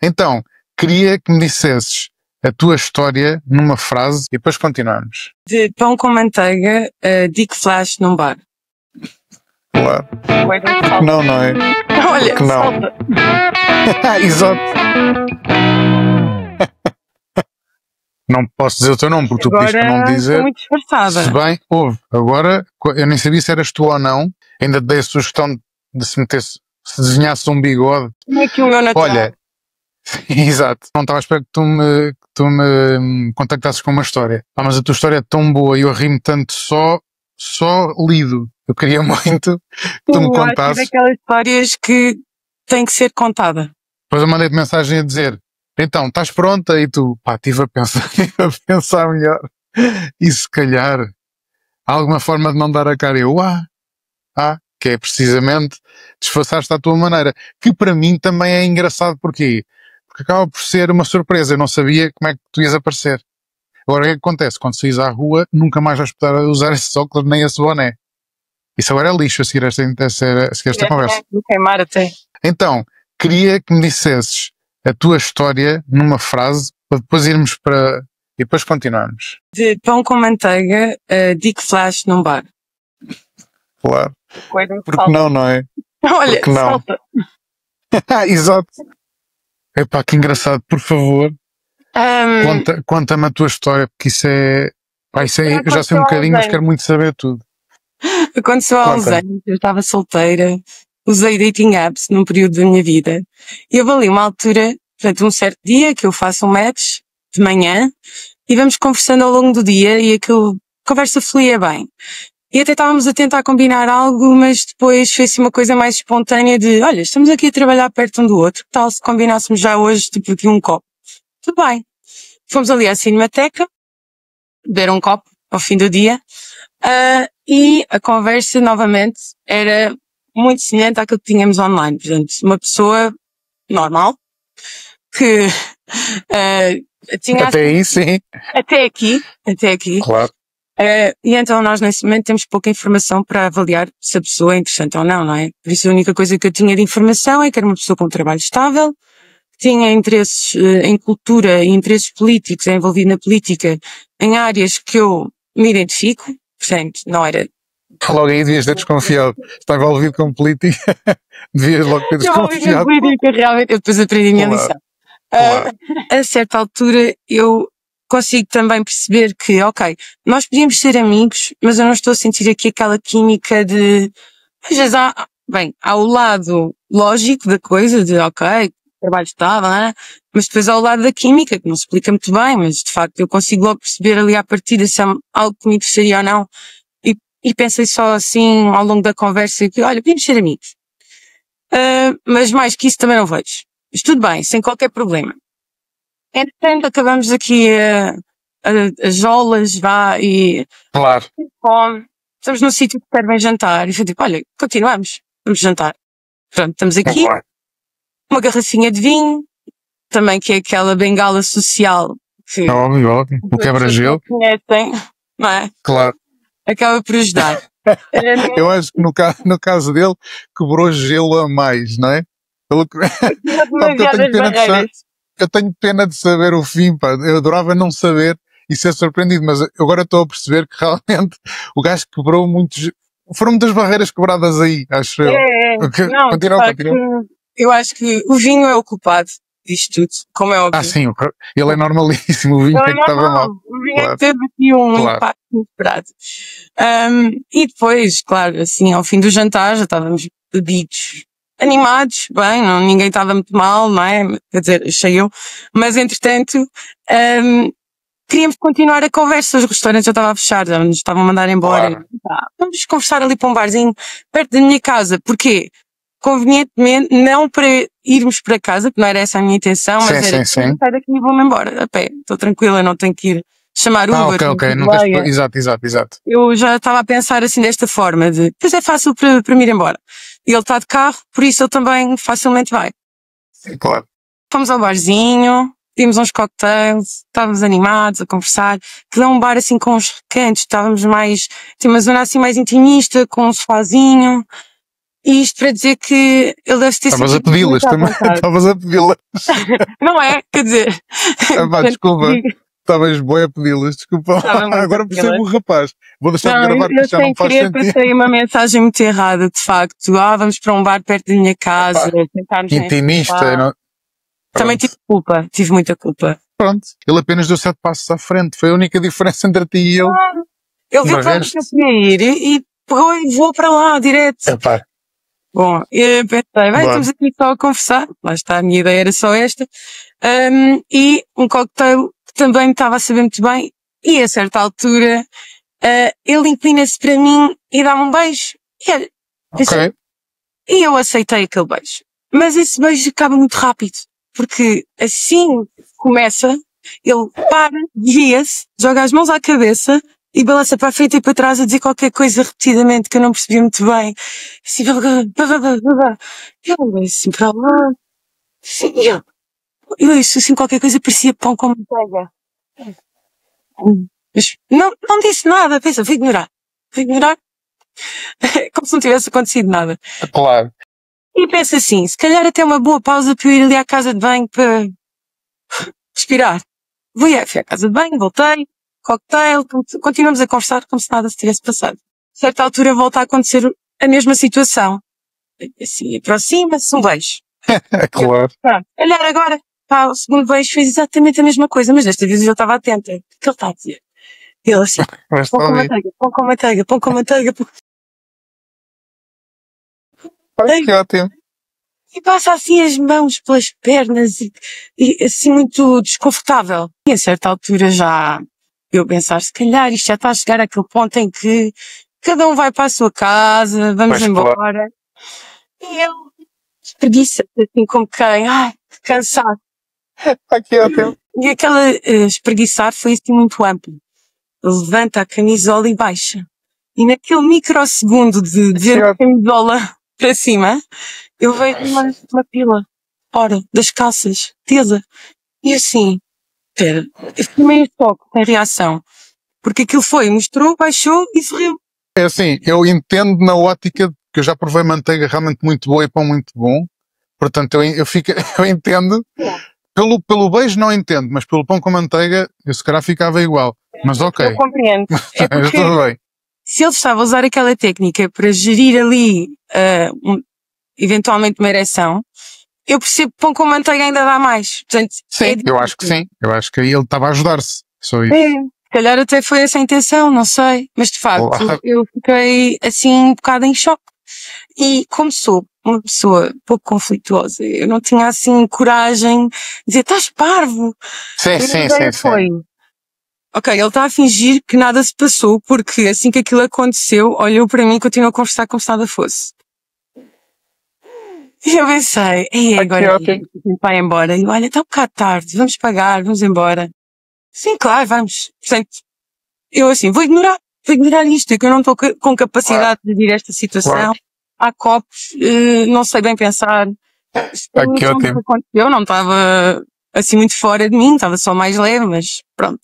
Então, queria que me dissesses a tua história numa frase e depois continuamos. De pão com manteiga, dick flash num bar. Claro. Porque não é? Olha, Que não. salta. Exato. Não posso dizer o teu nome, porque tu pediste para não Agora dizer. estou muito disfarçada. Se bem, houve. Agora, eu nem sabia se eras tu ou não. Ainda te dei a sugestão de se metesse, se desenhasse um bigode. Como é que o meu natural? Olha, exato. Não estava a esperar que tu me contactasses com uma história. Mas a tua história é tão boa e eu ri-me tanto só lido. Eu queria muito que tu me Eu acho que é contasses. daquelas histórias que tem que ser contada. Depois eu mandei-te mensagem a dizer: então, estás pronta? E tu, pá, estive a pensar melhor. E se calhar, há alguma forma de não dar a cara. Eu, que é precisamente disfarçar-te à tua maneira. Que para mim também é engraçado. Porquê? Porque acaba por ser uma surpresa. Eu não sabia como é que tu ias aparecer. Agora, o que é que acontece? Quando saís à rua, nunca mais vais poder usar esses óculos nem esse boné. Isso agora é lixo a seguir esta conversa. Vou queimar até. Então, queria que me dissesses a tua história numa frase para depois irmos para... e depois continuarmos. De pão com manteiga, dick flash num bar. Claro. Porque não é? Olha, Porque não. salta. Exato. Epá, que engraçado. Por favor, conta-me a tua história, porque isso é... eu já sei um bocadinho, mas quero muito saber tudo. Aconteceu há uns anos, eu estava solteira, usei dating apps num período da minha vida. E houve ali uma altura, portanto, um certo dia que eu faço um match de manhã e vamos conversando ao longo do dia e a conversa fluía bem. E até estávamos a tentar combinar algo, mas depois fez-se uma coisa mais espontânea de, olha, estamos aqui a trabalhar perto um do outro, que tal se combinássemos já hoje, tipo aqui um copo? Tudo bem. Fomos ali à Cinemateca, beber um copo ao fim do dia, e a conversa, novamente, era muito semelhante àquilo que tínhamos online. Portanto, uma pessoa normal, que tinha... Até aí, sim. Até aqui. Claro. E então nós, nesse momento, temos pouca informação para avaliar se a pessoa é interessante ou não, não é? Por isso a única coisa que eu tinha de informação é que era uma pessoa com um trabalho estável, que tinha interesses em cultura e interesses políticos, é envolvido na política, em áreas que eu me identifico, portanto, não era... Logo aí devias ter desconfiado. Estava envolvido com política, devias logo ter desconfiado. Política, realmente, eu depois aprendi a minha lição. Claro. A certa altura eu consigo também perceber que, ok, nós podíamos ser amigos, mas eu não estou a sentir aqui aquela química de... Às vezes há o lado lógico da coisa, de ok, trabalho estável, né? Mas depois há o lado da química, que não se explica muito bem, mas de facto eu consigo logo perceber ali à partida se é algo que me interessaria ou não. E pensei só assim, ao longo da conversa, que olha, podíamos ser amigos. Mas mais que isso também não vejo. Mas tudo bem, sem qualquer problema. Entretanto, acabamos aqui as jolas, e... Claro. Estamos num sítio que servem jantar. E eu digo, olha, continuamos, vamos jantar. Pronto, estamos aqui. Claro. Uma garrafinha de vinho, também que é aquela bengala social. Que Óbvio. O quebra-gelo. Não é? Claro. Acaba por ajudar. Eu acho que no caso dele, quebrou gelo a mais, não é? Eu tenho pena de saber o fim, pá. Eu adorava não saber e ser surpreendido, mas agora estou a perceber que realmente o gajo quebrou muitos... Foram muitas barreiras quebradas aí, acho eu. Não, Continua. Eu acho que o vinho é o culpado disto tudo, como é óbvio. Sim, ele é normalíssimo, o vinho é que estava mal. O vinho é que teve aqui um impacto inesperado. E depois, claro, assim, ao fim do jantar, já estávamos bebidos, animados, bem, ninguém estava muito mal, não é? Quer dizer, achei eu. Mas, entretanto, queríamos continuar a conversa, os restaurantes já estavam a fechar, já nos estavam a mandar embora. Claro. Vamos conversar ali para um barzinho perto da minha casa. Porquê? Convenientemente, não para irmos para casa, porque não era essa a minha intenção, mas era sair daqui e vou-me embora. A pé, estou tranquila, não tenho que ir chamar Uber. Ok, não tens... Exato. Eu já estava a pensar assim desta forma, pois é fácil para me ir embora. E ele está de carro, por isso ele também facilmente vai. Sim, claro. Fomos ao barzinho, pedimos uns cocktails, estávamos animados a conversar, que dá um bar assim com uns recantos, estávamos mais, tinha uma zona assim mais intimista, com um sofazinho. E isto para dizer que ele deve ter Estavas a sentido pedi-las muito à também. vontade. Estavas a pedi-las. Não é? Quer dizer, Pá, desculpa. Estavas boi a pedi-las. Desculpa lá. estava muito a Agora percebo pedi-las. o rapaz. Vou deixar de Não, gravar porque eu isto já não sem me faz querer sentido. passei uma mensagem muito errada, de facto. Vamos para um bar perto da minha casa, Epá, tentarmos em intimista. Não... Também tive culpa, tive muita culpa. Pronto. Ele apenas deu 7 passos à frente. Foi a única diferença entre ti e eu. Ele viu De para onde resto... eu queria ir e pegou e voou para lá, direto. Epá. Bom, eu pensei, bem, Bora. estamos aqui só a conversar. Lá está, a minha ideia era só esta. E um cocktail que também me estava a saber muito bem. E a certa altura, ele inclina-se para mim e dá-me um beijo. Ok. E eu aceitei aquele beijo. Mas esse beijo acaba muito rápido. Porque assim começa, ele para, desvia-se, joga as mãos à cabeça e balança para a frente e para trás a dizer qualquer coisa repetidamente que eu não percebia muito bem. Assim, eu olhei assim para lá. Assim, eu disse assim qualquer coisa, parecia pão com manteiga. Mas não disse nada, pensa, vou ignorar. Como se não tivesse acontecido nada. Claro. E pensa assim, se calhar até uma boa pausa para eu ir ali à casa de banho para respirar. Fui à casa de banho, voltei, cocktail, continuamos a conversar como se nada se tivesse passado. A certa altura volta a acontecer a mesma situação. Assim, aproxima-se, um beijo. Claro. Pronto, olhar agora, pá, o segundo beijo fez exatamente a mesma coisa, mas desta vez eu já estava atenta. O que ele está a dizer? Ele assim, Mas pão com ali. manteiga, pão com manteiga, pão com manteiga, pão Ai, que ótimo. e passa assim as mãos pelas pernas e assim muito desconfortável. E a certa altura já eu pensar, se calhar isto já está a chegar àquele ponto em que cada um vai para a sua casa, vamos Pois, embora. E eu espreguiça, assim como quem, ai, que cansado. Ai, que ótimo. E aquela espreguiçar foi assim muito amplo. Levanta a camisola e baixa. E naquele microsegundo de ver a camisola para cima, eu vejo uma pila fora das calças dele. E assim, espera, eu fiquei meio em choque com a reação. Porque aquilo foi, mostrou, baixou e sorriu. É assim, eu entendo na ótica que eu já provei manteiga realmente muito boa e pão muito bom. Portanto, eu entendo. Pelo beijo não entendo, mas pelo pão com manteiga eu se calhar ficava igual. Mas ok. Eu compreendo. É porque Tudo bem. se ele estava a usar aquela técnica para gerir ali eventualmente uma ereção, eu percebo que pão com manteiga ainda dá mais. Portanto, Sim, eu acho que sim. Eu acho que aí ele estava a ajudar-se. Só isso. Se calhar até foi essa a intenção, não sei. Mas de facto, Olá. eu fiquei assim um bocado em choque. E como sou uma pessoa pouco conflituosa, eu não tinha assim coragem de dizer, estás parvo. Sim, A minha sim, ideia sim, foi, sim. ok, ele está a fingir que nada se passou, porque assim que aquilo aconteceu, olhou para mim e continuou a conversar como se nada fosse. E eu pensei, e agora vai embora. E eu, olha, está um bocado tarde, vamos pagar, vamos embora. Sim, claro, vamos. Portanto, eu assim, vou ignorar isto, que eu não estou com capacidade de gerir esta situação. Claro. Há copos, não sei bem pensar. A Que noção do que aconteceu não estava assim muito fora de mim, estava só mais leve, mas pronto.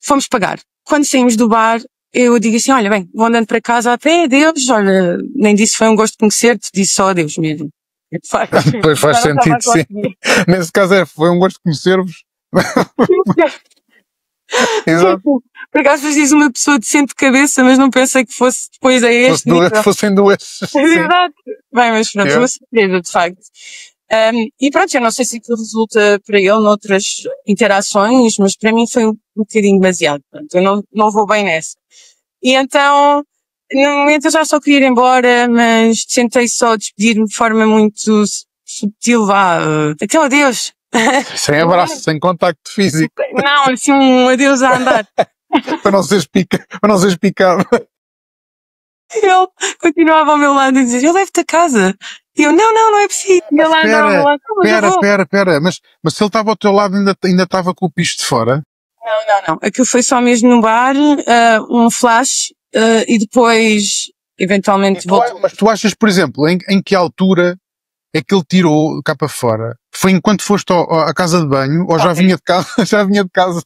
Fomos pagar. Quando saímos do bar, eu digo assim, olha bem, vou andando para casa a pé, adeus, olha, nem disse foi um gosto de conhecer-te, disse só adeus mesmo. Depois faz sentido, sim. Nesse caso foi um gosto de conhecer-vos. Exato. Por acaso diz uma pessoa decente de cabeça, mas não pensei que fosse depois a este. Fossem duas. Exato. Bem, mas pronto, foi uma surpresa, de facto. E pronto, eu não sei se aquilo resulta para ele noutras interações, mas para mim foi um bocadinho demasiado. Portanto, eu não vou bem nessa. E então, no momento eu já só queria ir embora, mas tentei só despedir-me de forma muito subtil, vá. Então, adeus. Sem abraço, sem contacto físico. Não, assim um adeus a andar. para não seres picado. Ele continuava ao meu lado e dizia, eu levo-te a casa. E eu, não é preciso. E ele andava ao meu lado. Espera. Mas se ele estava ao teu lado ainda estava com o pisto de fora? Não. Aquilo foi só mesmo no bar, um flash, e depois, eventualmente, voltou. Mas tu achas, por exemplo, em que altura é que ele tirou cá para fora? Foi enquanto foste à casa de banho ou já vinha de casa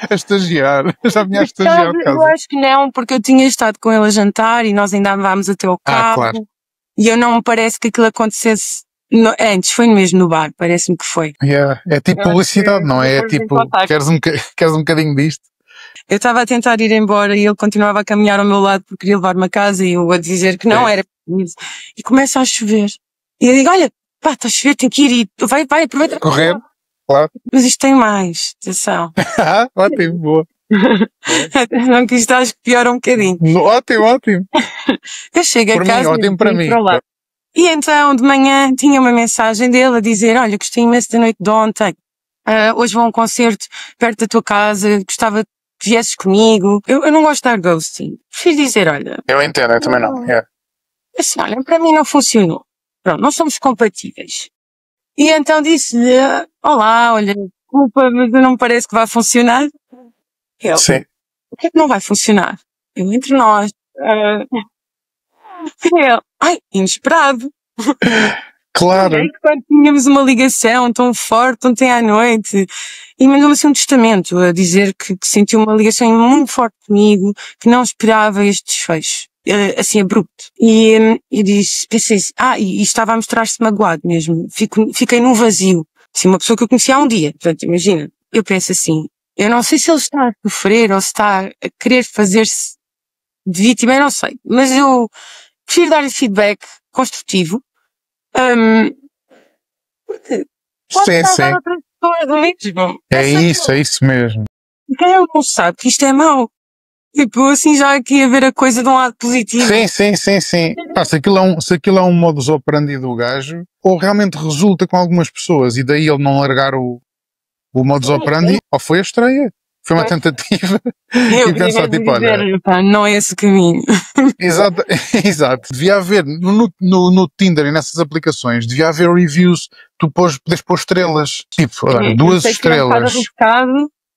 a estagiar? Já vinha a estagiar de casa? Eu acho que não, porque eu tinha estado com ele a jantar e nós ainda andámos até ao carro. Claro. E eu não me parece que aquilo acontecesse antes, foi mesmo no bar, parece-me que foi. Yeah. É tipo publicidade, não é? É tipo, queres um bocadinho disto? Eu estava a tentar ir embora e ele continuava a caminhar ao meu lado porque queria levar-me a casa e eu a dizer que não era isso. E começa a chover. E eu digo, olha, pá, está a chover, tem que ir e vai, aproveita. Correr, claro. Mas isto tem mais, atenção. Ótimo, boa. Não que isto acho que piora um bocadinho. Ótimo. Eu chego Por a casa mim, ótimo para mim. E então, de manhã, tinha uma mensagem dele a dizer, olha, gostei imenso da noite de ontem. Hoje vou a um concerto perto da tua casa, gostava que viesses comigo. Eu não gosto de dar ghosting. Prefiro dizer, olha... Eu entendo, eu também não. Yeah. Assim, olha, para mim não funcionou. Pronto, não somos compatíveis. E então disse-lhe, olá, olha, desculpa, mas não me parece que vai funcionar. Eu, sim. O que é que não vai funcionar? Eu, entre nós. Eu, inesperado. Claro. E quando tínhamos uma ligação tão forte ontem à noite, e mandou-me assim um testamento a dizer que sentiu uma ligação muito forte comigo, que não esperava este desfecho, assim abrupto. E pensei assim, e estava a mostrar-se magoado mesmo. Fiquei num vazio. Assim, uma pessoa que eu conhecia há um dia. Portanto, imagina. Eu penso assim, eu não sei se ele está a sofrer ou se está a querer fazer-se de vítima, eu não sei. Mas eu prefiro dar-lhe feedback construtivo. Porque pode estar outra pessoa do mesmo. É isso mesmo. Quem não sabe que isto é mau? Tipo, assim já aqui a ver a coisa de um lado positivo. Sim. Se aquilo é um modus operandi do gajo, ou realmente resulta com algumas pessoas e daí ele não largar o modus operandi, ou foi a estreia. Foi uma tentativa e pensar, tipo, olha... não é esse o caminho. Exato. Devia haver, no Tinder e nessas aplicações, devia haver reviews, podes pôr estrelas. Tipo, 2 estrelas.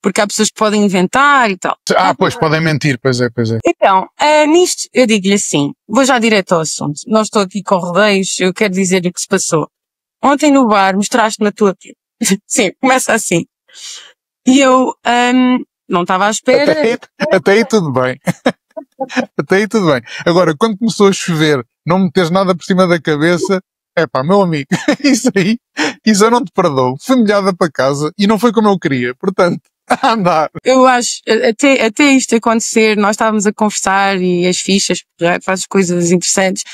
Porque há pessoas que podem inventar e tal. Pois, podem mentir, pois é. Então, nisto, eu digo-lhe assim, vou já direto ao assunto. Não estou aqui com rodeios, eu quero dizer o que se passou. Ontem no bar mostraste-me a tua pila. Sim, começa assim. E eu não estava à espera. Até aí tudo bem. Até aí tudo bem. Agora, quando começou a chover, não meteres nada por cima da cabeça, meu amigo, isso eu não te perdoo. Fui molhada para casa e não foi como eu queria. Portanto, a andar. Eu acho, até isto acontecer, nós estávamos a conversar e as fichas, já fazes coisas interessantes.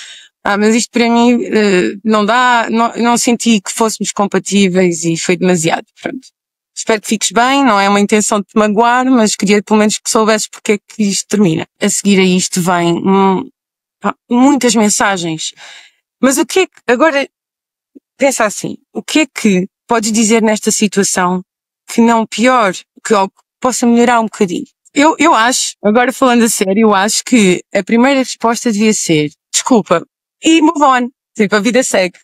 Mas isto para mim não dá, não senti que fôssemos compatíveis e foi demasiado. Pronto. Espero que fiques bem, não é uma intenção de te magoar, mas queria pelo menos que soubesses porque é que isto termina. A seguir a isto vem muitas mensagens. Mas o que é que, agora, pensa assim, o que é que podes dizer nesta situação que não pior, que possa melhorar um bocadinho? Eu acho, agora falando a sério, eu acho que a primeira resposta devia ser, desculpa, e move on. Tipo, a vida segue.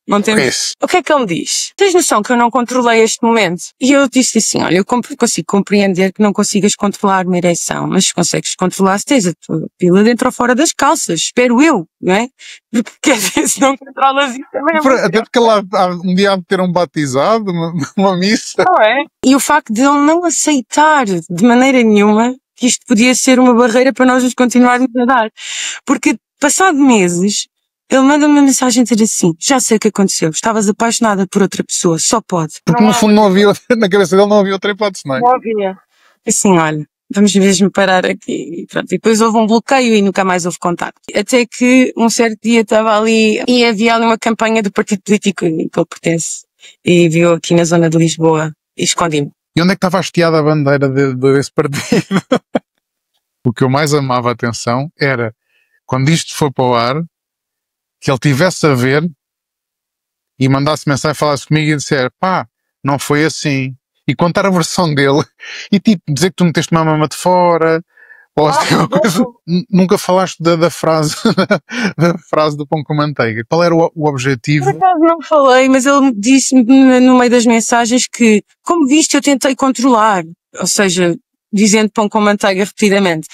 Não temos... O que é que ele me diz? Tens noção que eu não controlei este momento? E eu disse assim, olha, eu consigo compreender que não consigas controlar uma ereção, mas consegues controlar se tens a tua pila dentro ou fora das calças, espero eu, não é? Porque quer dizer, se não controlas isso também até porque lá um dia há de ter um batizado, uma missa. Não é? E o facto de ele não aceitar de maneira nenhuma que isto podia ser uma barreira para nós nos continuarmos a dar. Porque, passado meses, ele manda-me uma mensagem dizer assim, já sei o que aconteceu, estavas apaixonada por outra pessoa, só pode. Porque no fundo não havia, na cabeça dele não havia outra hipótese, não é? Não havia. Assim, olha, vamos mesmo parar aqui. E pronto. E depois houve um bloqueio e nunca mais houve contato. Até que um certo dia estava ali e havia ali uma campanha do partido político em que ele pertence. E viu aqui na zona de Lisboa e escondi-me. E onde é que estava hasteada a bandeira desse partido? O que eu mais amava a atenção era, quando isto foi para o ar, que ele tivesse a ver e mandasse mensagem, falasse comigo e disser, não foi assim. E contar a versão dele e tipo, dizer que tu meteste uma mama de fora, ou assim uma coisa. Nunca falaste da frase, da frase do pão com manteiga. Qual era o objetivo? Por acaso não falei, mas ele disse-me no meio das mensagens que, como viste, eu tentei controlar. Ou seja, dizendo pão com manteiga repetidamente.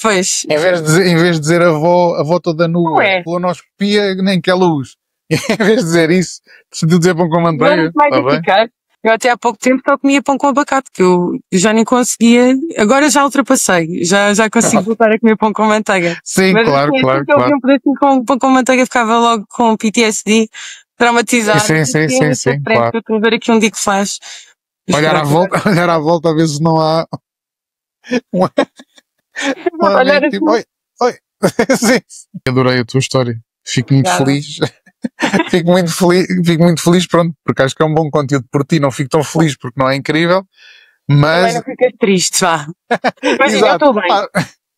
Pois. Em vez de dizer a avó toda nua, colonoscopia, nem que é luz. Em vez de dizer isso, decidiu dizer pão com manteiga. Mais eficaz. Eu até há pouco tempo só comia pão com abacate, que eu já nem conseguia, agora já ultrapassei, já consigo voltar a comer pão com manteiga. Sim, Mas claro, assim, claro, assim que eu vi claro. um pedacinho com pão com manteiga ficava logo com PTSD, traumatizado. Sim, claro. Eu estou a ver aqui um digo flash. Olhar à volta, a ver se não há um Olhar amigo tipo, assim. oi. Sim. Adorei a tua história. Fico muito feliz. Fico muito feliz, pronto, porque acho que é um bom conteúdo por ti. Não fico tão feliz porque não é incrível, Também mas. não ficas triste, vá. Imagina, eu Exato. estou bem.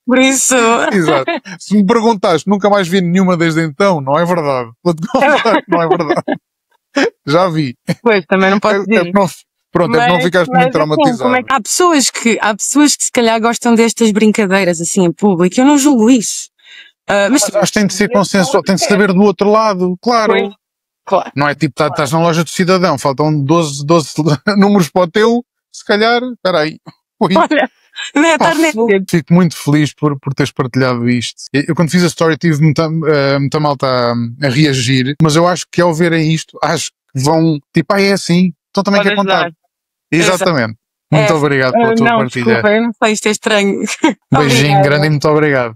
Por isso. Exato. Se me perguntaste, nunca mais vi nenhuma desde então, não é verdade. Vou-te confessar que não é verdade. Já vi. Pois, também não posso dizer. Pronto, é que não ficaste muito traumatizado. Assim, como é que há pessoas que se calhar gostam destas brincadeiras assim em público, eu não julgo isso. Mas acho que tem de ser consensual, tem de saber do outro lado, claro. Pois, claro. Não é tipo, estás na loja do cidadão, faltam 12 números para o teu, se calhar, espera aí. Olha, não é estar Fico muito feliz por teres partilhado isto. Eu quando fiz a story tive muita malta a reagir, mas eu acho que ao verem isto, acho que vão, tipo, é assim, então também quer contar. Exatamente. Muito obrigado pela tua partilha. Desculpa, eu não sei, isto é estranho. Beijinho grande e muito obrigado.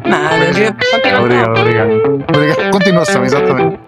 Nada, Obrigado. Continuação, exatamente.